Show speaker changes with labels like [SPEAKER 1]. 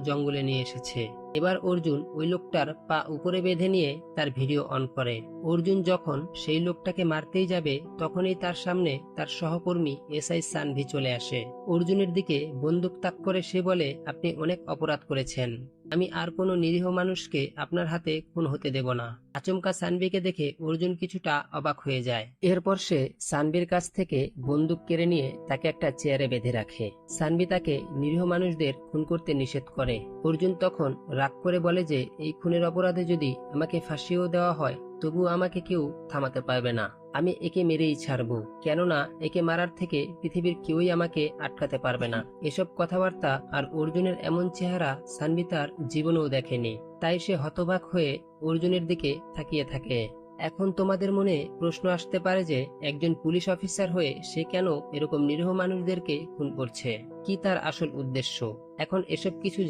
[SPEAKER 1] জঙ্গলে নিয়ে এসেছে। এবার অর্জুন ওই লোকটার পা উপরে বেঁধে নিয়ে তার ভিডিও অন করে। অর্জুন যখন সেই লোকটাকে মারতেই যাবে তখনই তার সামনে তার সহকর্মী এসআই সানভি চলে আসে। অর্জুনের দিকে বন্দুক তাক করে সে বলে, আপনি অনেক অপরাধ করেছেন, আমি আর কোনো নিরীহ মানুষকে আপনার হাতে খুন হতে দেব না। আচমকা সানভিকে দেখে অর্জুন কিছুটা অবাক হয়ে যায়। এরপর সে সানভির কাছ থেকে বন্দুক কেড়ে নিয়ে তাকে একটা চেয়ারে বেঁধে রাখে। সানভি তাকে নিরীহ মানুষদের খুন করতে নিষেধ করে। অর্জুন তখন রাগ করে বলে যে এই খুনের অপরাধে যদি আমাকে ফাঁসিও দেওয়া হয় তবুও আমাকে কেউ থামাতে পারবে না, আমি একে মেরেই ছাড়বো, কেননা একে মারার থেকে পৃথিবীর কেউই আমাকে আটকাতে পারবে না। এসব কথাবার্তা আর অর্জুনের এমন চেহারা সানভি তার জীবনেও দেখেনি, তাই সে হতবাক হয়ে অর্জুনের দিকে তাকিয়ে থাকে। এখন তোমাদের মনে প্রশ্ন আসতে পারে যে একজন পুলিশ অফিসার হয়ে সে কেন এরকম নিরীহ মানুষদেরকে খুন করছে, কি তার আসল উদ্দেশ্য। এখন এসব কিছু